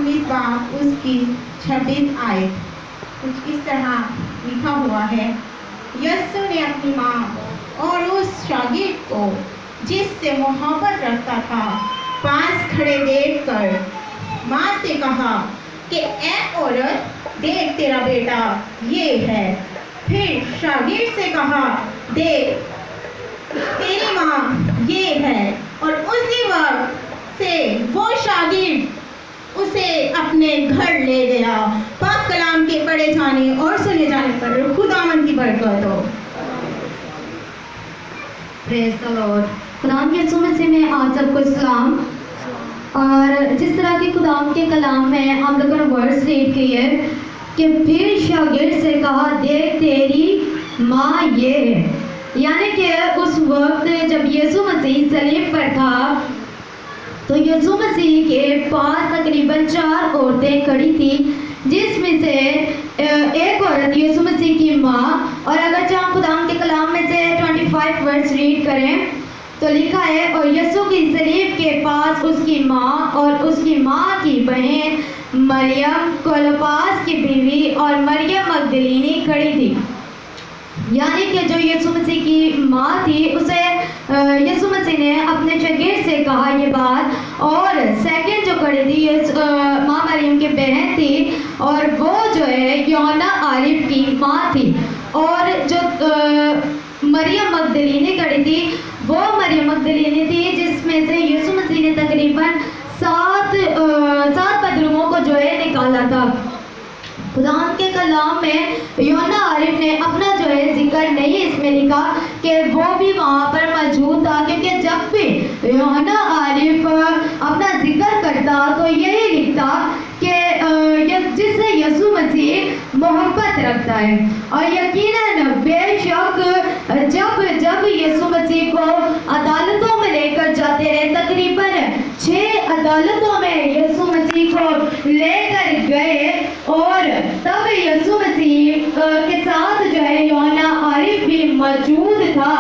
19 बाब उसकी 26 आयत कुछ इस तरह लिखा हुआ है। यीशु ने अपनी माँ और उस शागिर्द को जिससे मोहब्बत रखता था पास खड़े देखकर माँ से कहा कि ए औरत, देख तेरा बेटा ये है। फिर शागिर्द से कहा, देख तेरी माँ ये है। और उसी वक्त से वो शागिर्द उसे अपने घर ले गया। पाक कलाम के पढ़े जाने और सुने जाने पर खुदावंद की बरकत हो। Praise the Lord. खुदाम के यीशु मसीह में आप सबको सलाम। और जिस तरह के खुदाम के कलाम में हम लोगों ने वर्ड्स रीड किए कि फिर शागिर्द से कहा, देख तेरी माँ ये है। यानी कि उस वक्त जब यीशु मसीह सलीब पर था तो यीशु मसीह के पास तकरीबन 4 औरतें खड़ी थी, जिसमें से एक औरत यीशु मसीह की माँ। और अगर हम खुदाम के कलाम में से 25 वर्ड्स रीड करें तो लिखा है, और यीशु की सलीब के पास उसकी माँ और उसकी माँ की बहन मरियम, क्लोपास की बीवी और मरियम मगदलीनी खड़ी थी। यानी कि जो यीशु मसीह की माँ थी उसे यीशु मसीह ने अपने शागिर्द से कहा ये बात। और सेकंड जो खड़ी थी माँ मरियम की बहन थी, और वो जो है यूहन्ना आरिफ की माँ थी। और जो मरियम मगदलीनी खड़ी थी वो मरियम मगदलीनी थी जिसमें से यीशु मसीह ने तकरीबन 7 बदरूमों को जो है निकाला था। खुदाम के कलाम में यूहन्ना आरिफ ने अपना जो है जिक्र नहीं इसमें लिखा कि वो भी वहाँ पर मौजूद था, क्योंकि जब भी यूहन्ना आरिफ अपना जिक्र करता तो यही लिखता कि जिससे यीशु मसीह मोहब्बत रखता है। और यकीनन बेशक जब यीशु मसीह को अदालतों में लेकर जाते रहे, तकरीबन 6 अदालतों में यीशु मसीह को लेकर गए, और तब यीशु मसीह के साथ जो है यूहन्ना आरिफ भी मौजूद था।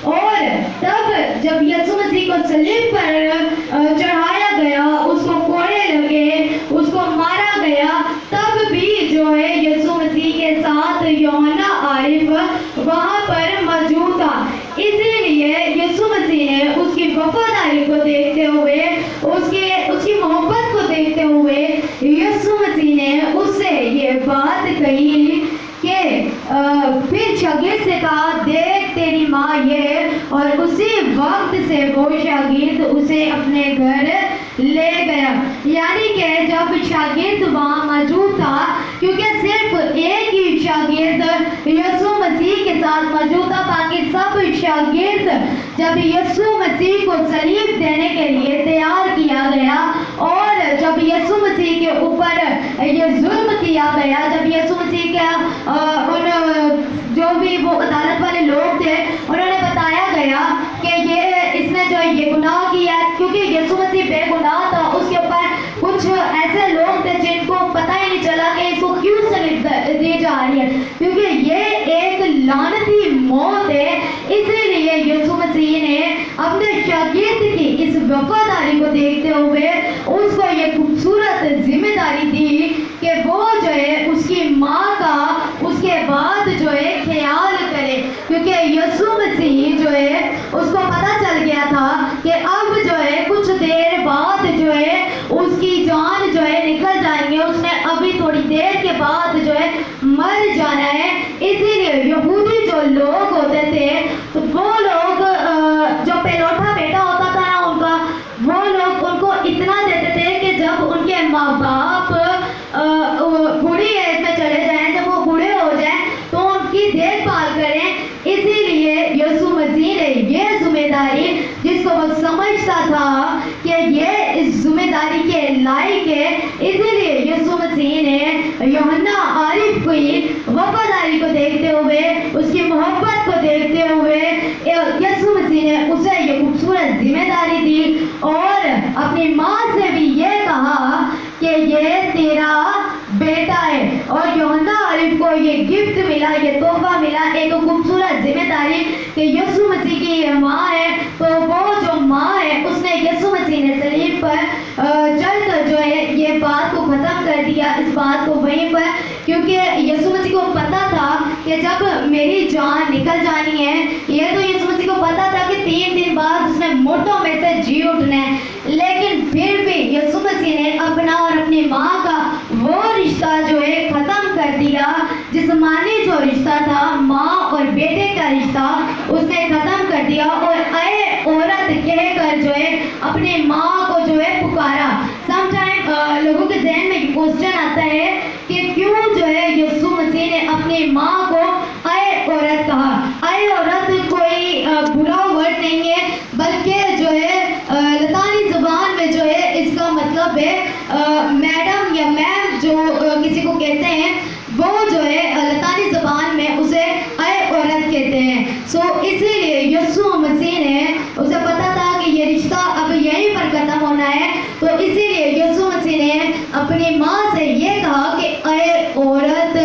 और तब जब यीशु मसीह को सलीब पर चढ़ाया गया, उसको कोड़े लगे, उसको मारा गया, तब भी जो है यीशु मसीह के साथ यूहन्ना आरिफ वहाँ पर मौजूद था। इसीलिए यीशु मसीह ने उसकी वफादारी को देखते हुए, उसकी मोहब्बत को देखते हुए यीशु मसीह ने उससे ये बात कही कि फिर शागिर्द से कहा, देख तेरी माँ ये। और उसी वक्त से वो शागिर्द उसे अपने घर ले गया। यानी कि जब शागिर्द वहाँ मौजूद था, क्योंकि सिर्फ एक ही शागिर्द यीशु मसीह के साथ मौजूद था, बाकी सब शागिर्द जब यीशु मसीह को सलीब देने के लिए तैयार किया गया, और जब यीशु मसीह के ऊपर ये जुल्म किया गया, जब यीशु मसीह का उन जो भी वो अदालत वाले लोग थे उन्होंने बताया गया कि इसने जो ये गुनाह किया, क्योंकि यीशु मसीह बेगुनाह था, उसके ऊपर कुछ ऐसे लोग थे जिनको पता ही नहीं चला कि इसको क्यों सलीब दी जा रही है, क्योंकि ये एक लानती मौत है। इसीलिए यीशु मसीह ने अपने शागिर्द की इस वफादारी को देखते हुए उसको ये खूबसूरत जिम्मेदारी दी कि वो जो है उसकी माँ का उसके बाद जो है ख्याल करे, क्योंकि यीशु मसीह जो है उसको पता चल गया था कि अब जो है कुछ देर बाद जो है उसकी जान जो है निकल जाएंगे, उसने अभी थोड़ी देर के बाद जो है मर जाना है। इसीलिए यहूदी जो लोग होते थे तो वो लोग जो पेलोठा बेटा होता था ना उनका, वो लोग उनको इतना देते थे कि जब उनके माँ बाप बूढ़ी एज में चले जाएं, जब वो बूढ़े हो जाएं तो उनकी देखभाल करें। इसीलिए यीशु मसीह ने ये जिम्मेदारी, जिसको वो समझता था कि ये इस जिम्मेदारी के लायक है, इसीलिए यीशु मसीह ने यूहन्ना आरिफ की वफादारी को देखते हुए, उसकी मोहब्बत को देखते हुए यीशु मसीह ने उसे ये खूबसूरत जिम्मेदारी दी, और अपनी माँ से भी ये कहा कि ये तेरा बेटा है। और यूहन्ना आरिफ को ये गिफ्ट मिला, ये तोहफा मिला, एक खूबसूरत जिम्मेदारी कि यीशु मसीह की ये माँ है, तो वो जो माँ है उसने यीशु मसीह ने सलीब पर चढ़कर जो है ये बात को ख़त्म कर दिया इस बात को वहीं पर, क्योंकि यीशु मसीह को पता था कि जब मेरी जान निकल जानी है, ये तो यीशु मसीह को पता था कि 3 दिन बाद उसने मुर्दों में से जी उठना है, लेकिन फिर भी यीशु मसीह ने अपना और अपनी माँ का वो रिश्ता जो है ख़त्म कर दिया। जिस्मानी जो रिश्ता था, माँ और बेटे का रिश्ता, उसने ख़त्म कर दिया और अरे औरत कहकर जो है अपनी माँ को जो है पुकारा। समटाइम लोगों के जहन में क्वेश्चन आता है कि क्यों जो है यीशु मसीह ने अपनी माँ को अरे औरत कहा। अरे औरत कोई बुरा वर्ड नहीं है, बल्कि जो है लतानी ज़ुबान में जो है इसका मतलब है मैडम या मैम जो किसी को कहते हैं, वो जो है लतानी ज़ुबान में उसे अरे औरत कहते हैं। सो इसीलिए यीशु मसीह ने, उसे पता था कि ये रिश्ता अब यहीं पर ख़त्म होना है, तो इसीलिए यीशु मसीह ने अपनी माँ से ये कहा कि अरे औरत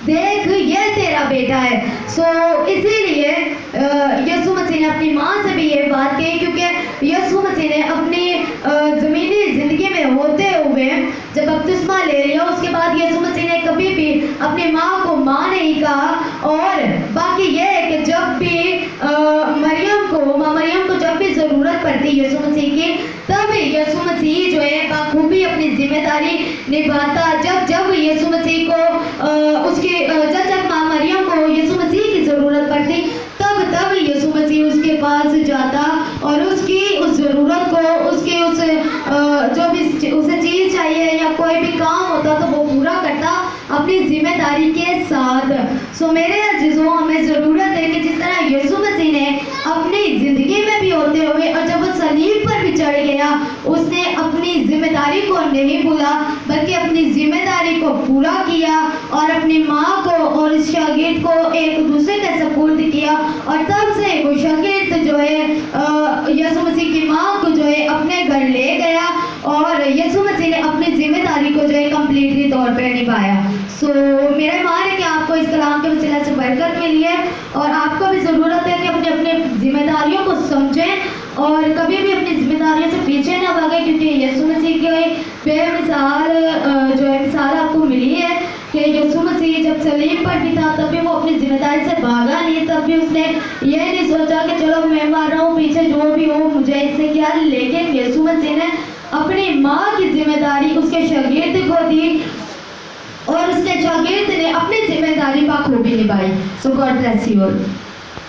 देख ये तेरा बेटा है। सो इसीलिए यीशु मसीह ने अपनी माँ से भी ये बात कही, क्योंकि यीशु मसीह ने अपनी ज़मीनी ज़िंदगी में होते हुए जब बपतिस्मा ले लिया, उसके बाद यीशु मसीह ने कभी भी अपनी माँ को माँ नहीं कहा। और बाकी ये है कि जब भी मरियम को जब भी ज़रूरत पड़ती यीशु मसीह की, तब यीशु मसीह जो है बखूबी अपनी जिम्मेदारी निभाता। जब यीशु मसीह को जब माँ मरियम को यीशु मसीह की ज़रूरत पड़ती, तब यीशु मसीह उसके पास जाता और उसकी उस ज़रूरत को, उसकी उस जो भी उसे चीज़ चाहिए या कोई भी काम होता तो वो पूरा करता अपनी जिम्मेदारी के साथ। सो मेरे अजीजों, हमें ज़रूरत है कि जिस तरह यीशु मसीह ने अपनी ज़िंदगी में भी होते हुए और जब वो सलीब पर भी चढ़ गया, उसने अपनी जिम्मेदारी को नहीं भूला, बल्कि अपनी जिम्मेदारी को पूरा किया और अपनी माँ को और इस शागिर्द को एक दूसरे के सपुर्द किया। और तब से वो शागिर्द जो है यीशु मसीह की माँ को जो है अपने घर ले गया और यीशु मसीह ने अपनी जिम्मेदारी को जो है कम्प्लीटली तौर पे निभाया। सो मेरा मान है कि आपको इस कलाम के वसीला से बरकत मिली है और आपको भी ज़रूरत है कि अपनी अपनी जिम्मेदारियों को समझें और कभी भी अपनी जिम्मेदारियों से पीछे ना भागें, क्योंकि यीशु मसीह की बेमिसाल जो है मिसाल आपको मिली है कि यीशु मसीह जब सलीब पर भी था तब भी वो अपनी जिम्मेदारी से भागा नहीं। तब भी उसने ये नहीं सोचा कि चलो मैं मार रहा हूँ, पीछे जो भी हो मुझे इससे क्या, लेकिन यीशु मसीह ने अपनी माँ की जिम्मेदारी उसके शागिर्द को दी और उसके शागिर्द ने अपनी जिम्मेदारी बखूबी निभाई। सो गॉड ब्लेस यू ऑल।